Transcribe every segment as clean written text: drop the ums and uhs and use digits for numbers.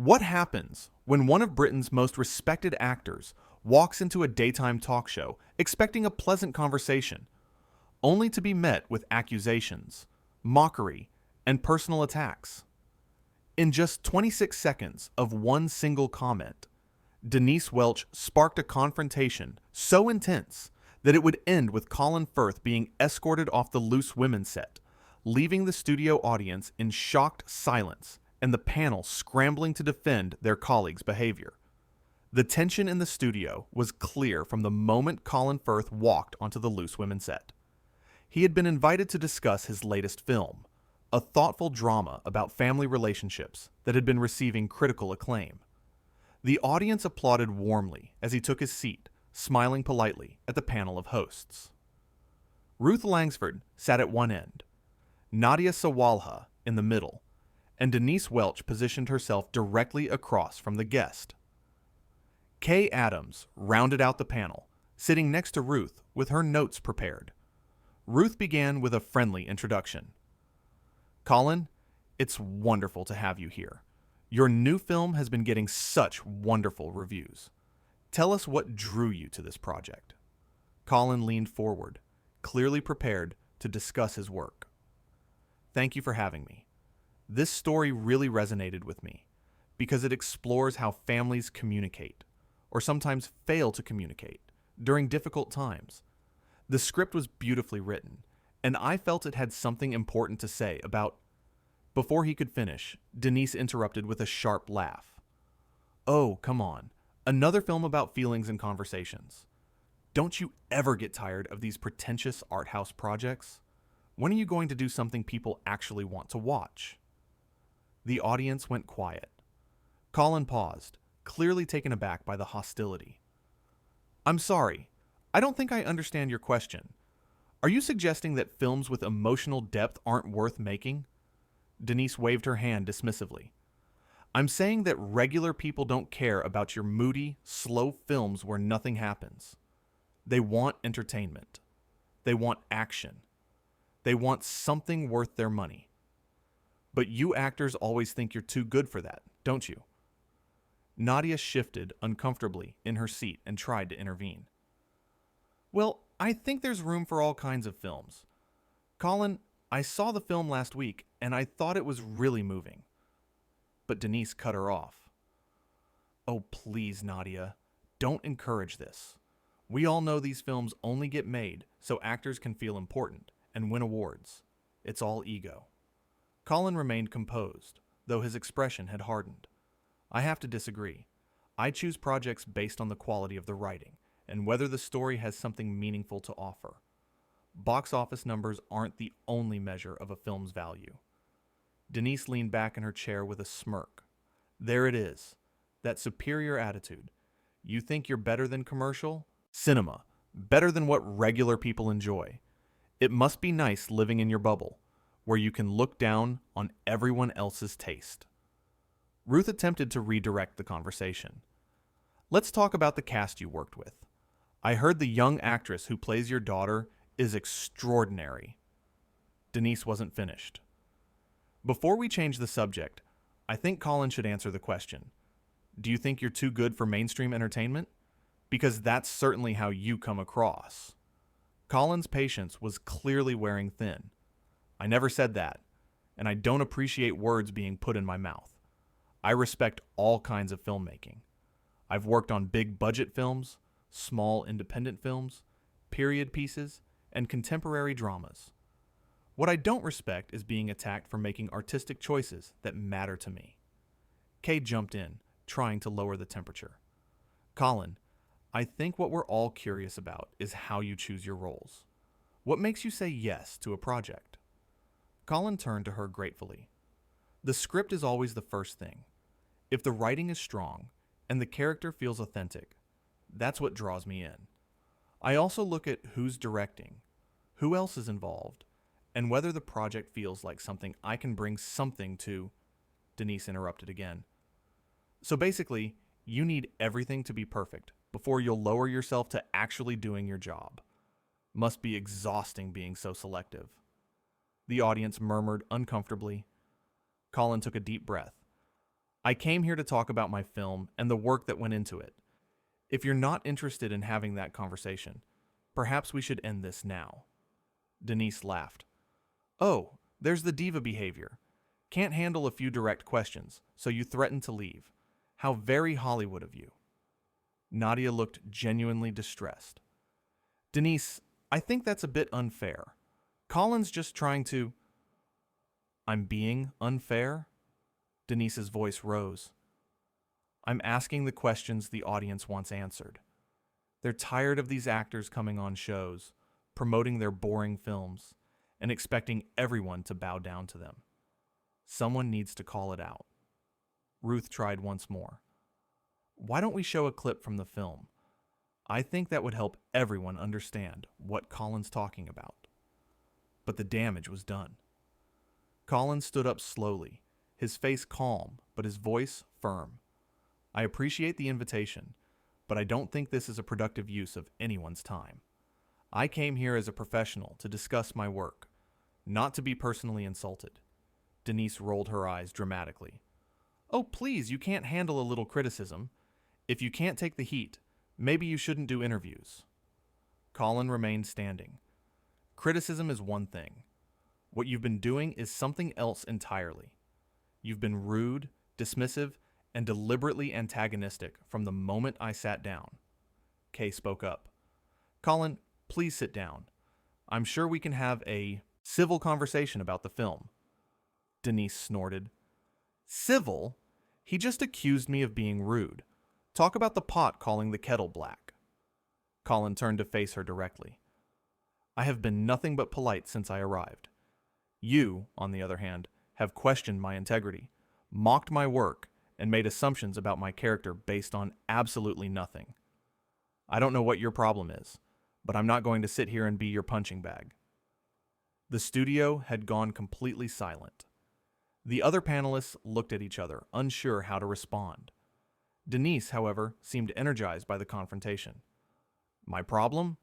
What happens when one of Britain's most respected actors walks into a daytime talk show expecting a pleasant conversation, only to be met with accusations, mockery, and personal attacks? In just 26 seconds of one single comment, Denise Welch sparked a confrontation so intense that it would end with Colin Firth being escorted off the Loose Women set, leaving the studio audience in shocked silence and the panel scrambling to defend their colleague's behavior. The tension in the studio was clear from the moment Colin Firth walked onto the Loose Women set. He had been invited to discuss his latest film, a thoughtful drama about family relationships that had been receiving critical acclaim. The audience applauded warmly as he took his seat, smiling politely at the panel of hosts. Ruth Langsford sat at one end, Nadia Sawalha in the middle, and Denise Welch positioned herself directly across from the guest. Kay Adams rounded out the panel, sitting next to Ruth with her notes prepared. Ruth began with a friendly introduction. "Colin, it's wonderful to have you here. Your new film has been getting such wonderful reviews. Tell us what drew you to this project." Colin leaned forward, clearly prepared to discuss his work. "Thank you for having me. This story really resonated with me because it explores how families communicate, or sometimes fail to communicate, during difficult times. The script was beautifully written, and I felt it had something important to say about—" Before he could finish, Denise interrupted with a sharp laugh. "Oh, come on. Another film about feelings and conversations. Don't you ever get tired of these pretentious art house projects? When are you going to do something people actually want to watch?" The audience went quiet. Colin paused, clearly taken aback by the hostility. "I'm sorry. I don't think I understand your question. Are you suggesting that films with emotional depth aren't worth making?" Denise waved her hand dismissively. "I'm saying that regular people don't care about your moody, slow films where nothing happens. They want entertainment. They want action. They want something worth their money. But you actors always think you're too good for that, don't you?" Nadia shifted uncomfortably in her seat and tried to intervene. "Well, I think there's room for all kinds of films. Colin, I saw the film last week, and I thought it was really moving." But Denise cut her off. "Oh, please, Nadia. Don't encourage this. We all know these films only get made so actors can feel important and win awards. It's all ego." Colin remained composed, though his expression had hardened. "I have to disagree. I choose projects based on the quality of the writing and whether the story has something meaningful to offer. Box office numbers aren't the only measure of a film's value." Denise leaned back in her chair with a smirk. "There it is. That superior attitude. You think you're better than commercial cinema, better than what regular people enjoy. It must be nice living in your bubble, where you can look down on everyone else's taste." Ruth attempted to redirect the conversation. "Let's talk about the cast you worked with. I heard the young actress who plays your daughter is extraordinary." Denise wasn't finished. "Before we change the subject, I think Colin should answer the question. Do you think you're too good for mainstream entertainment? Because that's certainly how you come across." Colin's patience was clearly wearing thin. "I never said that, and I don't appreciate words being put in my mouth. I respect all kinds of filmmaking. I've worked on big budget films, small independent films, period pieces, and contemporary dramas. What I don't respect is being attacked for making artistic choices that matter to me." Kay jumped in, trying to lower the temperature. "Colin, I think what we're all curious about is how you choose your roles. What makes you say yes to a project?" Colin turned to her gratefully. "The script is always the first thing. If the writing is strong and the character feels authentic, that's what draws me in. I also look at who's directing, who else is involved, and whether the project feels like something I can bring something to." Denise interrupted again. "So basically, you need everything to be perfect before you'll lower yourself to actually doing your job. Must be exhausting being so selective." The audience murmured uncomfortably. Colin took a deep breath. I came here to talk about my film and the work that went into it. If you're not interested in having that conversation, perhaps we should end this now." Denise laughed. "Oh, there's the diva behavior. Can't handle a few direct questions, so you threaten to leave. How very Hollywood of you." Nadia looked genuinely distressed. "Denise, I think that's a bit unfair. Colin's just trying to—" "I'm being unfair?" Denise's voice rose. "I'm asking the questions the audience wants answered. They're tired of these actors coming on shows, promoting their boring films, and expecting everyone to bow down to them. Someone needs to call it out." Ruth tried once more. "Why don't we show a clip from the film? I think that would help everyone understand what Colin's talking about." But the damage was done. Colin stood up slowly, his face calm, but his voice firm. "I appreciate the invitation, but I don't think this is a productive use of anyone's time. I came here as a professional to discuss my work, not to be personally insulted." Denise rolled her eyes dramatically. "Oh, please, you can't handle a little criticism. If you can't take the heat, maybe you shouldn't do interviews." Colin remained standing. "Criticism is one thing. What you've been doing is something else entirely. You've been rude, dismissive, and deliberately antagonistic from the moment I sat down." Kay spoke up. "Colin, please sit down. I'm sure we can have a civil conversation about the film." Denise snorted. "Civil? He just accused me of being rude. Talk about the pot calling the kettle black." Colin turned to face her directly. "I have been nothing but polite since I arrived. You, on the other hand, have questioned my integrity, mocked my work, and made assumptions about my character based on absolutely nothing. I don't know what your problem is, but I'm not going to sit here and be your punching bag." The studio had gone completely silent. The other panelists looked at each other, unsure how to respond. Denise, however, seemed energized by the confrontation. "My problem?"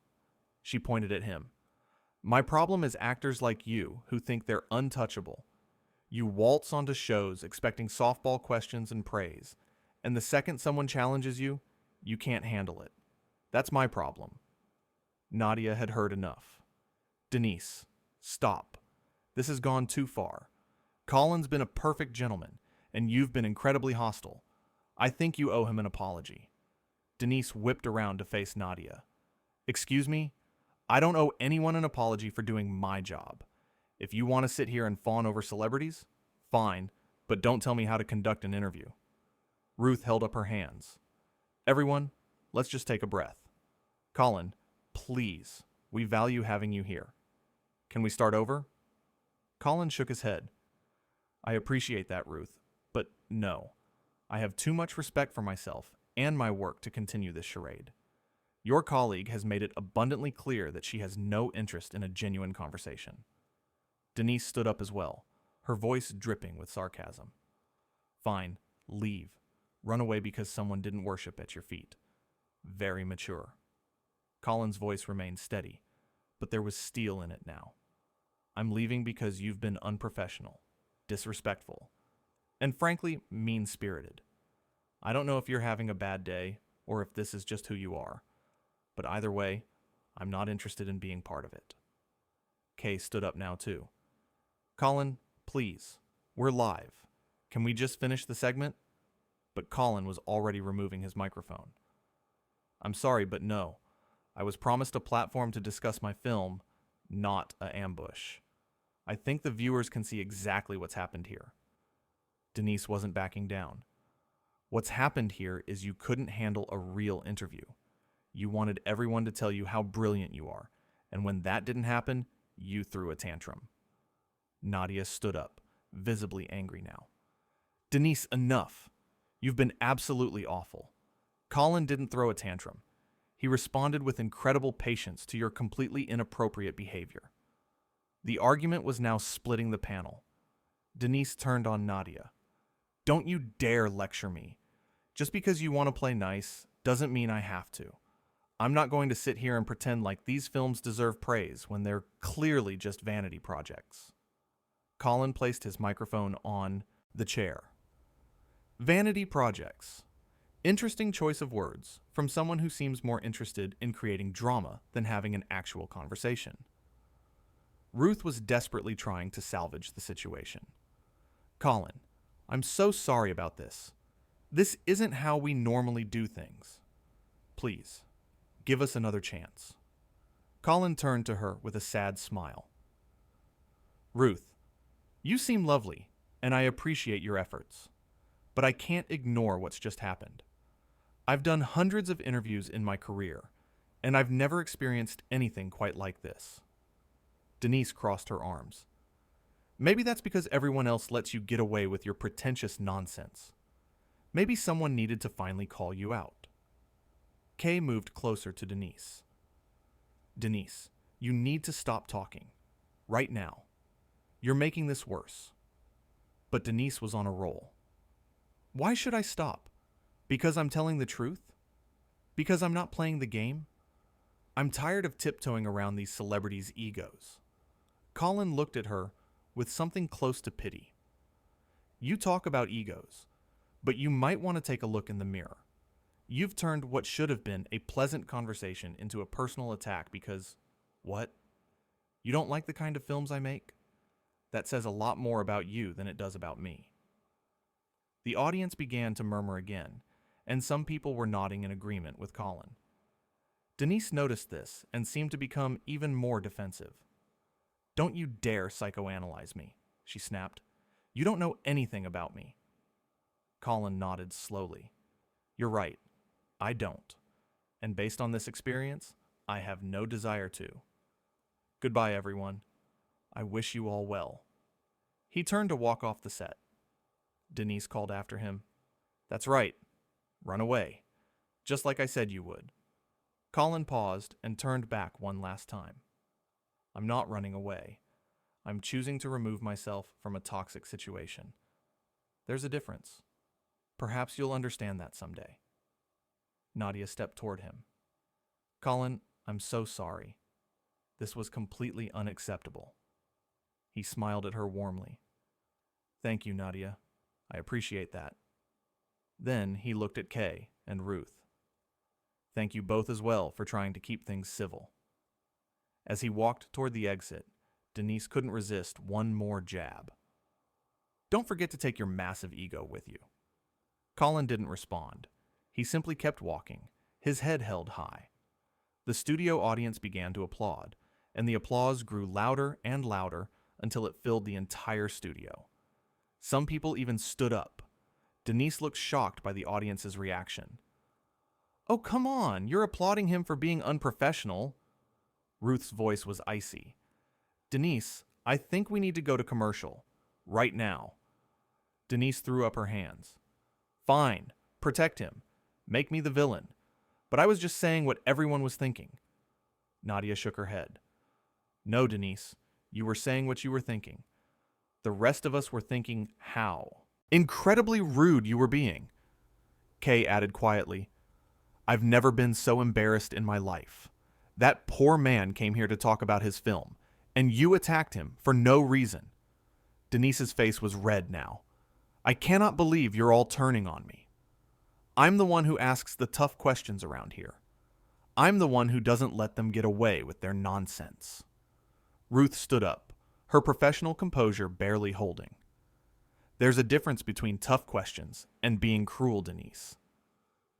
She pointed at him. "My problem is actors like you who think they're untouchable. You waltz onto shows expecting softball questions and praise, and the second someone challenges you, you can't handle it. That's my problem." Nadia had heard enough. "Denise, stop. This has gone too far. Colin's been a perfect gentleman, and you've been incredibly hostile. I think you owe him an apology." Denise whipped around to face Nadia. "Excuse me? I don't owe anyone an apology for doing my job. If you want to sit here and fawn over celebrities, fine, but don't tell me how to conduct an interview." Ruth held up her hands. "Everyone, let's just take a breath. Colin, please, we value having you here. Can we start over?" Colin shook his head. "I appreciate that, Ruth, but no. I have too much respect for myself and my work to continue this charade. Your colleague has made it abundantly clear that she has no interest in a genuine conversation." Denise stood up as well, her voice dripping with sarcasm. "Fine, leave. Run away because someone didn't worship at your feet. Very mature." Colin's voice remained steady, but there was steel in it now. "I'm leaving because you've been unprofessional, disrespectful, and frankly, mean-spirited. I don't know if you're having a bad day or if this is just who you are, but either way, I'm not interested in being part of it." Kay stood up now too. "Colin, please, we're live. Can we just finish the segment?" But Colin was already removing his microphone. "I'm sorry, but no. I was promised a platform to discuss my film, not an ambush. I think the viewers can see exactly what's happened here." Denise wasn't backing down. "What's happened here is you couldn't handle a real interview. You wanted everyone to tell you how brilliant you are, and when that didn't happen, you threw a tantrum." Nadia stood up, visibly angry now. "Denise, enough. You've been absolutely awful. Colin didn't throw a tantrum. He responded with incredible patience to your completely inappropriate behavior." The argument was now splitting the panel. Denise turned on Nadia. "Don't you dare lecture me. Just because you want to play nice doesn't mean I have to. I'm not going to sit here and pretend like these films deserve praise when they're clearly just vanity projects." Colin placed his microphone on the chair. Vanity projects. Interesting choice of words from someone who seems more interested in creating drama than having an actual conversation. Ruth was desperately trying to salvage the situation. Colin, I'm so sorry about this. This isn't how we normally do things. Please, give us another chance. Colin turned to her with a sad smile. Ruth, you seem lovely, and I appreciate your efforts. But I can't ignore what's just happened. I've done hundreds of interviews in my career, and I've never experienced anything quite like this. Denise crossed her arms. Maybe that's because everyone else lets you get away with your pretentious nonsense. Maybe someone needed to finally call you out. Kay moved closer to Denise. Denise, you need to stop talking. Right now. You're making this worse. But Denise was on a roll. Why should I stop? Because I'm telling the truth? Because I'm not playing the game? I'm tired of tiptoeing around these celebrities' egos. Colin looked at her with something close to pity. You talk about egos, but you might want to take a look in the mirror. You've turned what should have been a pleasant conversation into a personal attack because, what? You don't like the kind of films I make? That says a lot more about you than it does about me. The audience began to murmur again, and some people were nodding in agreement with Colin. Denise noticed this and seemed to become even more defensive. Don't you dare psychoanalyze me, she snapped. You don't know anything about me. Colin nodded slowly. You're right, I don't. And based on this experience, I have no desire to. Goodbye, everyone. I wish you all well. He turned to walk off the set. Denise called after him. That's right. Run away. Just like I said you would. Colin paused and turned back one last time. I'm not running away. I'm choosing to remove myself from a toxic situation. There's a difference. Perhaps you'll understand that someday. Nadia stepped toward him. Colin, I'm so sorry. This was completely unacceptable. He smiled at her warmly. Thank you, Nadia. I appreciate that. Then he looked at Kay and Ruth. Thank you both as well for trying to keep things civil. As he walked toward the exit, Denise couldn't resist one more jab. Don't forget to take your massive ego with you. Colin didn't respond. He simply kept walking, his head held high. The studio audience began to applaud, and the applause grew louder and louder until it filled the entire studio. Some people even stood up. Denise looked shocked by the audience's reaction. Oh, come on, you're applauding him for being unprofessional. Ruth's voice was icy. Denise, I think we need to go to commercial. Right now. Denise threw up her hands. Fine, protect him. Make me the villain. But I was just saying what everyone was thinking. Nadia shook her head. No, Denise, you were saying what you were thinking. The rest of us were thinking how. Incredibly rude you were being. Kay added quietly. I've never been so embarrassed in my life. That poor man came here to talk about his film, and you attacked him for no reason. Denise's face was red now. I cannot believe you're all turning on me. I'm the one who asks the tough questions around here. I'm the one who doesn't let them get away with their nonsense. Ruth stood up, her professional composure barely holding. There's a difference between tough questions and being cruel, Denise.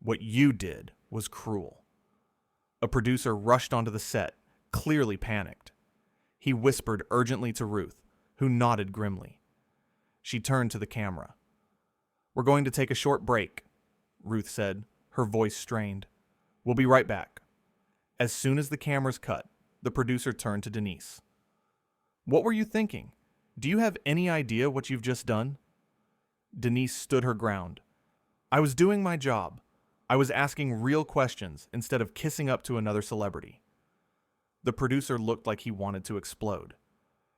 What you did was cruel. A producer rushed onto the set, clearly panicked. He whispered urgently to Ruth, who nodded grimly. She turned to the camera. We're going to take a short break, Ruth said, her voice strained. We'll be right back. As soon as the cameras cut, the producer turned to Denise. What were you thinking? Do you have any idea what you've just done? Denise stood her ground. I was doing my job. I was asking real questions instead of kissing up to another celebrity. The producer looked like he wanted to explode.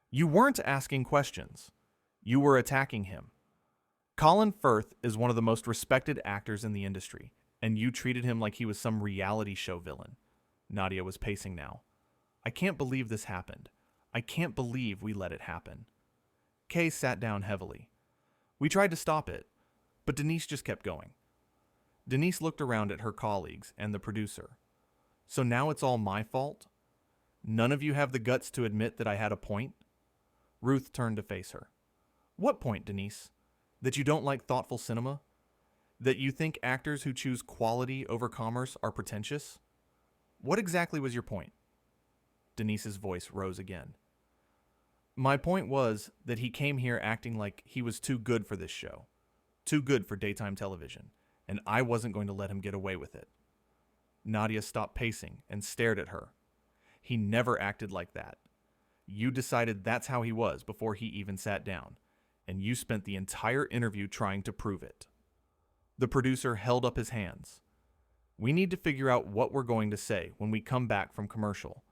You weren't asking questions. You were attacking him. Colin Firth is one of the most respected actors in the industry, and you treated him like he was some reality show villain. Nadia was pacing now. I can't believe this happened. I can't believe we let it happen. Kay sat down heavily. We tried to stop it, But Denise just kept going. Denise looked around at her colleagues and the producer. So now it's all my fault? None of you have the guts to admit that I had a point? Ruth turned to face her. What point, Denise? That you don't like thoughtful cinema? That you think actors who choose quality over commerce are pretentious? What exactly was your point? Denise's voice rose again. My point was that he came here acting like he was too good for this show, too good for daytime television, and I wasn't going to let him get away with it. Nadia stopped pacing and stared at her. He never acted like that. You decided that's how he was before he even sat down, and you spent the entire interview trying to prove it. The producer held up his hands. We need to figure out what we're going to say when we come back from commercial.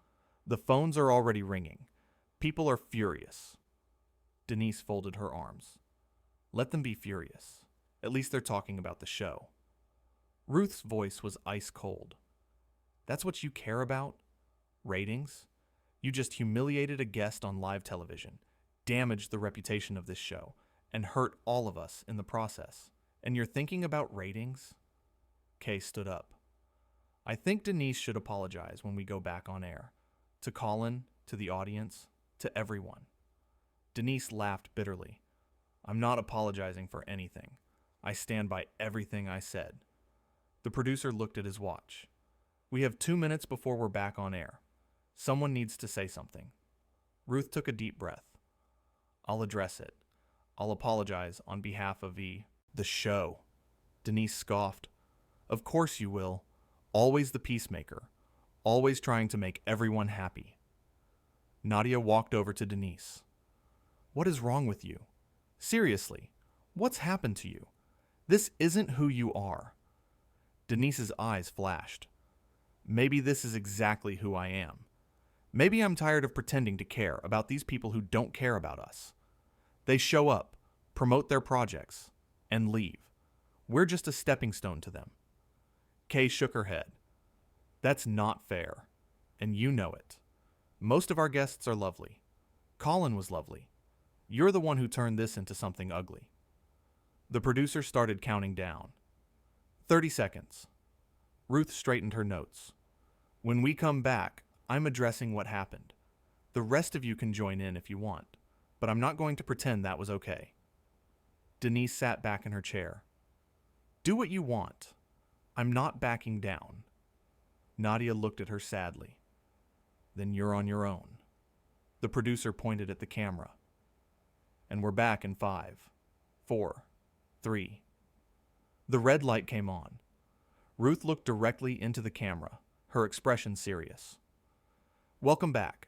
The phones are already ringing. People are furious. Denise folded her arms. Let them be furious. At least they're talking about the show. Ruth's voice was ice cold. That's what you care about? Ratings? You just humiliated a guest on live television, damaged the reputation of this show, and hurt all of us in the process. And you're thinking about ratings? Kay stood up. I think Denise should apologize when we go back on air. To Colin, to the audience, to everyone. Denise laughed bitterly. I'm not apologizing for anything. I stand by everything I said. The producer looked at his watch. We have 2 minutes before we're back on air. Someone needs to say something. Ruth took a deep breath. I'll address it. I'll apologize on behalf of the show. Denise scoffed. Of course you will. Always the peacemaker. Always trying to make everyone happy. Nadia walked over to Denise. What is wrong with you? Seriously, what's happened to you? This isn't who you are. Denise's eyes flashed. Maybe this is exactly who I am. Maybe I'm tired of pretending to care about these people who don't care about us. They show up, promote their projects, and leave. We're just a stepping stone to them. Kay shook her head. That's not fair, and you know it. Most of our guests are lovely. Colin was lovely. You're the one who turned this into something ugly. The producer started counting down. 30 seconds. Ruth straightened her notes. When we come back, I'm addressing what happened. The rest of you can join in if you want, but I'm not going to pretend that was okay. Denise sat back in her chair. Do what you want. I'm not backing down. Nadia looked at her sadly. Then you're on your own. The producer pointed at the camera. And we're back in 5, 4, 3. The red light came on. Ruth looked directly into the camera, her expression serious. Welcome back.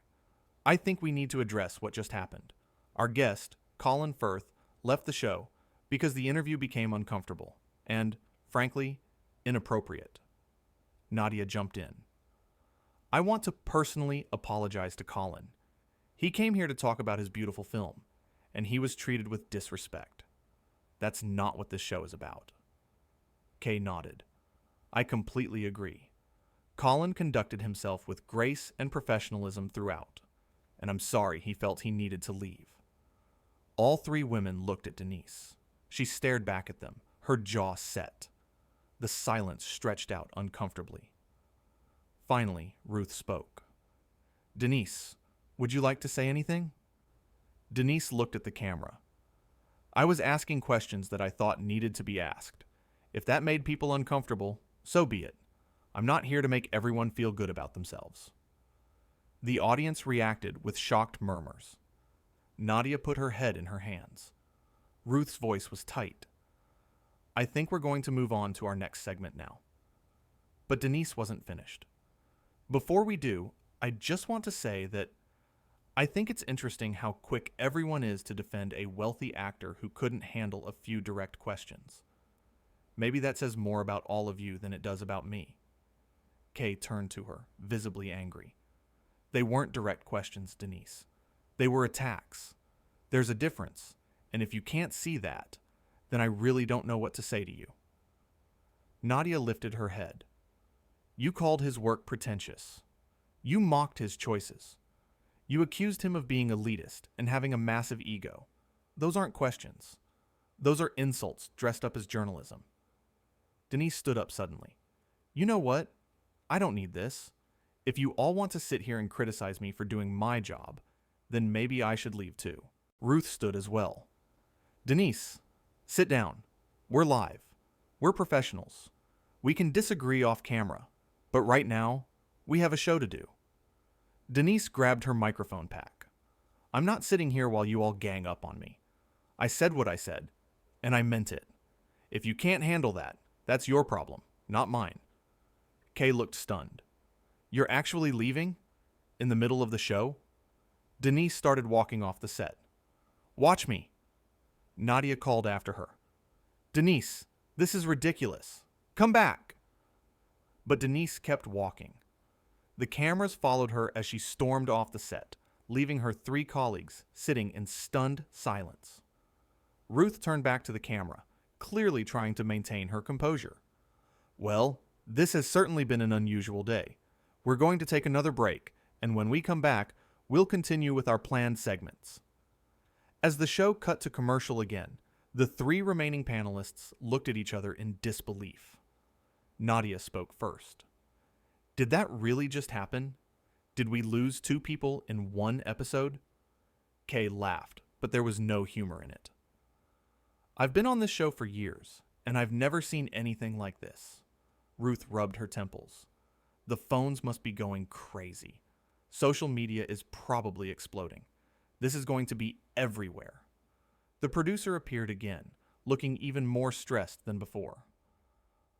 I think we need to address what just happened. Our guest, Colin Firth, left the show because the interview became uncomfortable and, frankly, inappropriate. Nadia jumped in. I want to personally apologize to Colin. He came here to talk about his beautiful film, and he was treated with disrespect. That's not what this show is about. Kay nodded. I completely agree. Colin conducted himself with grace and professionalism throughout, and I'm sorry he felt he needed to leave. All 3 women looked at Denise. She stared back at them, her jaw set. The silence stretched out uncomfortably. Finally, Ruth spoke. Denise, would you like to say anything? Denise looked at the camera. I was asking questions that I thought needed to be asked. If that made people uncomfortable, so be it. I'm not here to make everyone feel good about themselves. The audience reacted with shocked murmurs. Nadia put her head in her hands. Ruth's voice was tight. I think we're going to move on to our next segment now. But Denise wasn't finished. Before we do, I just want to say that I think it's interesting how quick everyone is to defend a wealthy actor who couldn't handle a few direct questions. Maybe that says more about all of you than it does about me. Kay turned to her, visibly angry. They weren't direct questions, Denise. They were attacks. There's a difference, and if you can't see that, then I really don't know what to say to you. Nadia lifted her head. You called his work pretentious. You mocked his choices. You accused him of being elitist and having a massive ego. Those aren't questions. Those are insults dressed up as journalism. Denise stood up suddenly. You know what? I don't need this. If you all want to sit here and criticize me for doing my job, then maybe I should leave too. Ruth stood as well. Denise, sit down. We're live. We're professionals. We can disagree off camera, but right now, we have a show to do. Denise grabbed her microphone pack. I'm not sitting here while you all gang up on me. I said what I said, and I meant it. If you can't handle that, that's your problem, not mine. Kay looked stunned. You're actually leaving? In the middle of the show? Denise started walking off the set. Watch me. Nadia called after her. Denise, this is ridiculous. Come back. But Denise kept walking. The cameras followed her as she stormed off the set, leaving her 3 colleagues sitting in stunned silence. Ruth turned back to the camera, clearly trying to maintain her composure. Well, this has certainly been an unusual day. We're going to take another break, and when we come back, we'll continue with our planned segments. As the show cut to commercial again, the 3 remaining panelists looked at each other in disbelief. Nadia spoke first. Did that really just happen? Did we lose 2 people in 1 episode? Kay laughed, but there was no humor in it. I've been on this show for years, and I've never seen anything like this. Ruth rubbed her temples. The phones must be going crazy. Social media is probably exploding. This is going to be everywhere. The producer appeared again, looking even more stressed than before.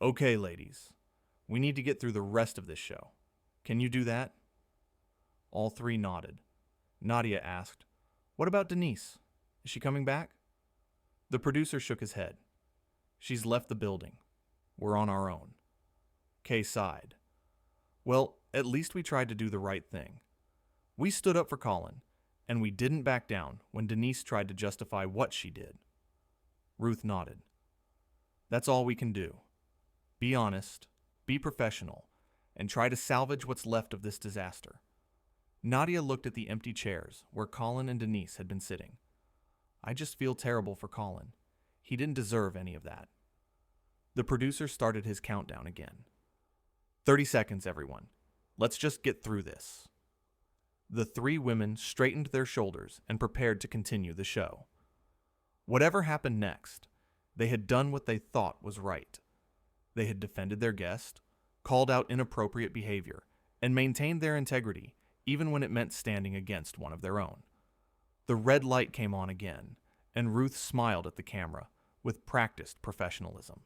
Okay, ladies. We need to get through the rest of this show. Can you do that? All 3 nodded. Nadia asked, What about Denise? Is she coming back? The producer shook his head. She's left the building. We're on our own. Kay sighed. Well, at least we tried to do the right thing. We stood up for Colin, and we didn't back down when Denise tried to justify what she did. Ruth nodded. That's all we can do. Be honest, be professional, and try to salvage what's left of this disaster. Nadia looked at the empty chairs where Colin and Denise had been sitting. I just feel terrible for Colin. He didn't deserve any of that. The producer started his countdown again. 30 seconds, everyone. Let's just get through this. The 3 women straightened their shoulders and prepared to continue the show. Whatever happened next, they had done what they thought was right. They had defended their guest, called out inappropriate behavior, and maintained their integrity even when it meant standing against one of their own. The red light came on again, and Ruth smiled at the camera with practiced professionalism.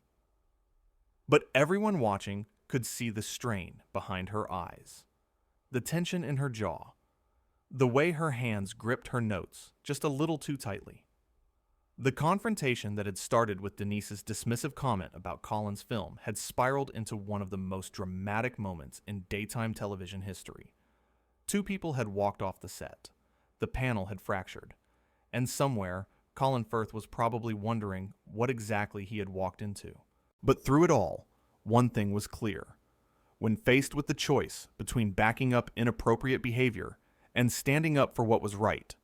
But everyone watching could see the strain behind her eyes, the tension in her jaw, the way her hands gripped her notes just a little too tightly. The confrontation that had started with Denise's dismissive comment about Colin's film had spiraled into one of the most dramatic moments in daytime television history. 2 people had walked off the set. The panel had fractured. And somewhere, Colin Firth was probably wondering what exactly he had walked into. But through it all, one thing was clear. When faced with the choice between backing up inappropriate behavior and standing up for what was right,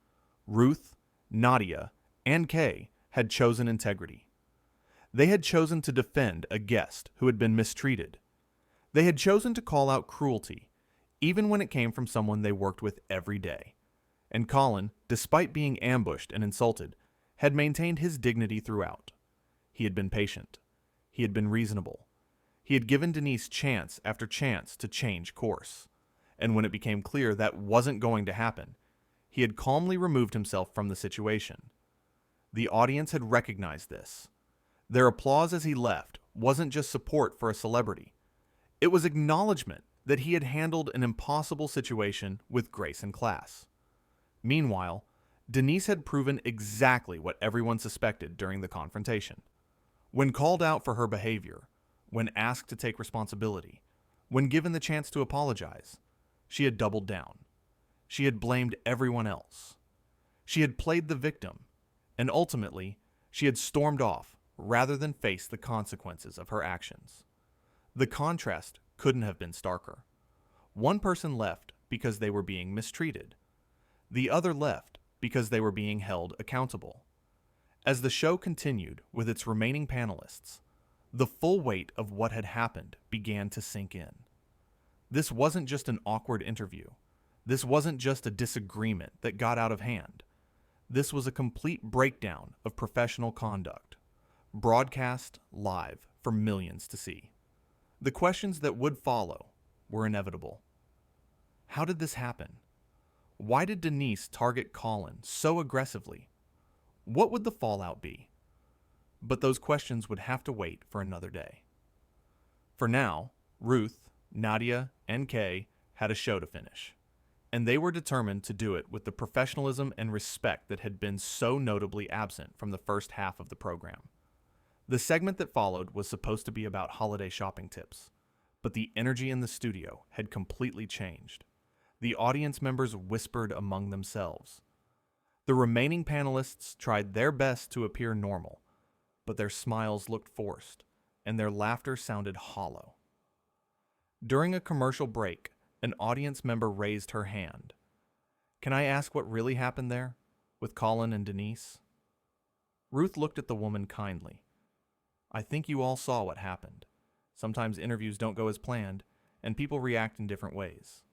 Ruth, Nadia, and Kay had chosen integrity. They had chosen to defend a guest who had been mistreated. They had chosen to call out cruelty, even when it came from someone they worked with every day. And Colin, despite being ambushed and insulted, had maintained his dignity throughout. He had been patient. He had been reasonable. He had given Denise chance after chance to change course. And when it became clear that wasn't going to happen, he had calmly removed himself from the situation. The audience had recognized this. Their applause as he left wasn't just support for a celebrity. It was acknowledgement that he had handled an impossible situation with grace and class. Meanwhile, Denise had proven exactly what everyone suspected during the confrontation. When called out for her behavior, when asked to take responsibility, when given the chance to apologize, she had doubled down. She had blamed everyone else. She had played the victim, and ultimately, she had stormed off rather than face the consequences of her actions. The contrast couldn't have been starker. One person left because they were being mistreated. The other left because they were being held accountable. As the show continued with its remaining panelists, the full weight of what had happened began to sink in. This wasn't just an awkward interview. This wasn't just a disagreement that got out of hand. This was a complete breakdown of professional conduct, broadcast live for millions to see. The questions that would follow were inevitable. How did this happen? Why did Denise target Colin so aggressively? What would the fallout be? But those questions would have to wait for another day. For now, Ruth, Nadia, and Kay had a show to finish, and they were determined to do it with the professionalism and respect that had been so notably absent from the first half of the program. The segment that followed was supposed to be about holiday shopping tips, but the energy in the studio had completely changed. The audience members whispered among themselves. The remaining panelists tried their best to appear normal, but their smiles looked forced, and their laughter sounded hollow. During a commercial break, an audience member raised her hand. "Can I ask what really happened there, with Colin and Denise?" Ruth looked at the woman kindly. "I think you all saw what happened. Sometimes interviews don't go as planned, and people react in different ways."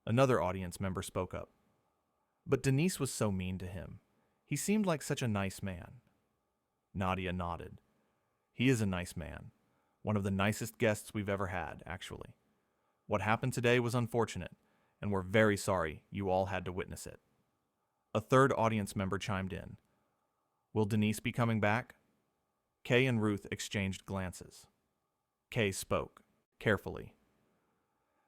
Another audience member spoke up. "But Denise was so mean to him. He seemed like such a nice man." Nadia nodded. "He is a nice man. One of the nicest guests we've ever had, actually. What happened today was unfortunate, and we're very sorry you all had to witness it." A third audience member chimed in. "Will Denise be coming back?" Kay and Ruth exchanged glances. Kay spoke, carefully.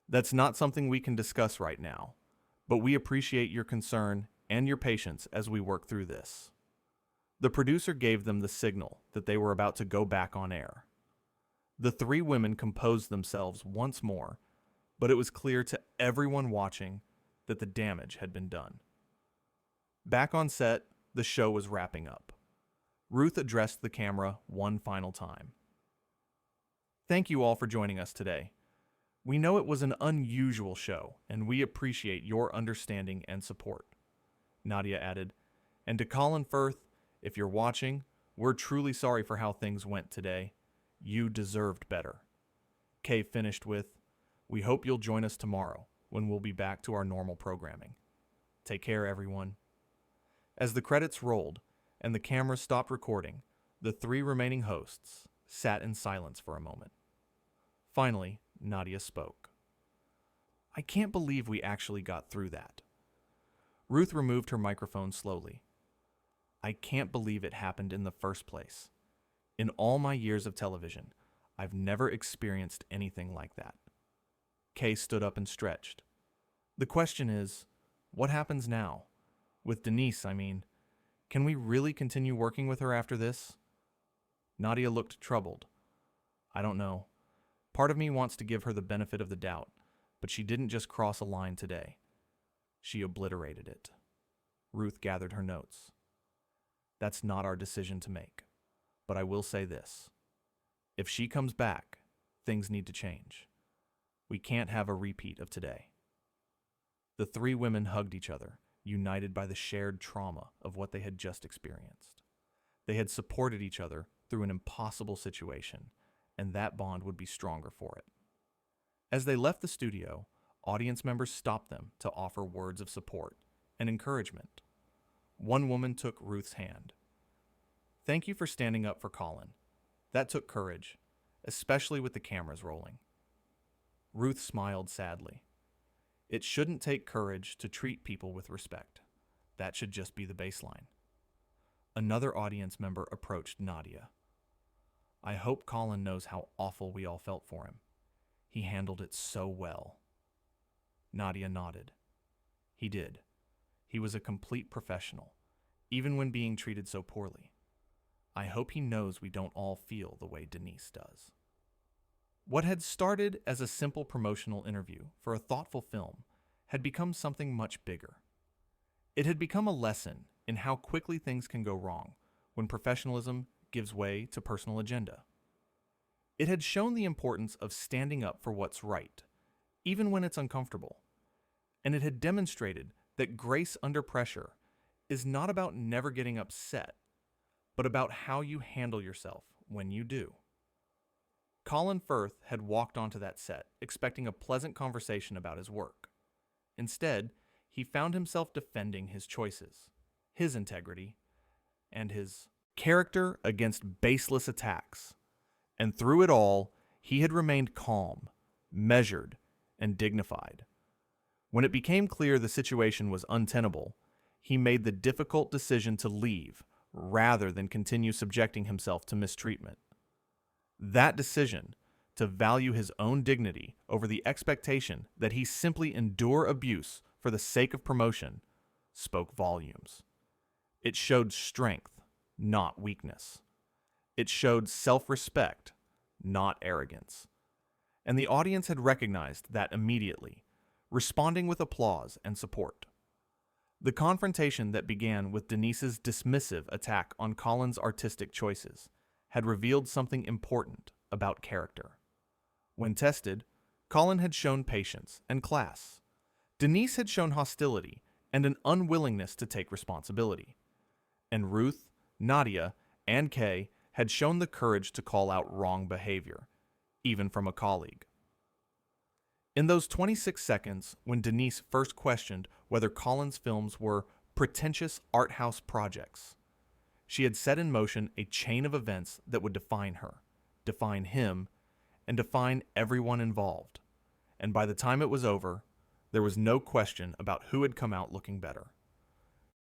"That's not something we can discuss right now, but we appreciate your concern and your patience as we work through this." The producer gave them the signal that they were about to go back on air. The three women composed themselves once more, but it was clear to everyone watching that the damage had been done. Back on set, the show was wrapping up. Ruth addressed the camera one final time. "Thank you all for joining us today. We know it was an unusual show, and we appreciate your understanding and support." Nadia added, "And to Colin Firth, if you're watching, we're truly sorry for how things went today. You deserved better." Kay finished with, "We hope you'll join us tomorrow when we'll be back to our normal programming. Take care, everyone." As the credits rolled and the camera stopped recording, the three remaining hosts sat in silence for a moment. Finally, Nadia spoke. "I can't believe we actually got through that." Ruth removed her microphone slowly. "I can't believe it happened in the first place. In all my years of television, I've never experienced anything like that." Kay stood up and stretched. "The question is, what happens now? With Denise, I mean. Can we really continue working with her after this?" Nadia looked troubled. "I don't know. Part of me wants to give her the benefit of the doubt, but she didn't just cross a line today. She obliterated it." Ruth gathered her notes. "That's not our decision to make, but I will say this. If she comes back, things need to change. We can't have a repeat of today." The three women hugged each other, united by the shared trauma of what they had just experienced. They had supported each other through an impossible situation, and that bond would be stronger for it. As they left the studio, audience members stopped them to offer words of support and encouragement. One woman took Ruth's hand. "Thank you for standing up for Colin. That took courage, especially with the cameras rolling." Ruth smiled sadly. "It shouldn't take courage to treat people with respect. That should just be the baseline." Another audience member approached Nadia. "I hope Colin knows how awful we all felt for him. He handled it so well." Nadia nodded. "He did. He was a complete professional, even when being treated so poorly. I hope he knows we don't all feel the way Denise does." What had started as a simple promotional interview for a thoughtful film had become something much bigger. It had become a lesson in how quickly things can go wrong when professionalism gives way to personal agenda. It had shown the importance of standing up for what's right, even when it's uncomfortable. And it had demonstrated that grace under pressure is not about never getting upset, but about how you handle yourself when you do. Colin Firth had walked onto that set expecting a pleasant conversation about his work. Instead, he found himself defending his choices, his integrity, and his character against baseless attacks. And through it all, he had remained calm, measured, and dignified. When it became clear the situation was untenable, he made the difficult decision to leave rather than continue subjecting himself to mistreatment. That decision, to value his own dignity over the expectation that he simply endure abuse for the sake of promotion, spoke volumes. It showed strength, not weakness. It showed self-respect, not arrogance. And the audience had recognized that immediately, responding with applause and support. The confrontation that began with Denise's dismissive attack on Colin's artistic choices had revealed something important about character. When tested, Colin had shown patience and class. Denise had shown hostility and an unwillingness to take responsibility. And Ruth, Nadia, and Kay had shown the courage to call out wrong behavior, even from a colleague. In those 26 seconds, when Denise first questioned whether Colin's films were pretentious art house projects, she had set in motion a chain of events that would define her, define him, and define everyone involved. And by the time it was over, there was no question about who had come out looking better.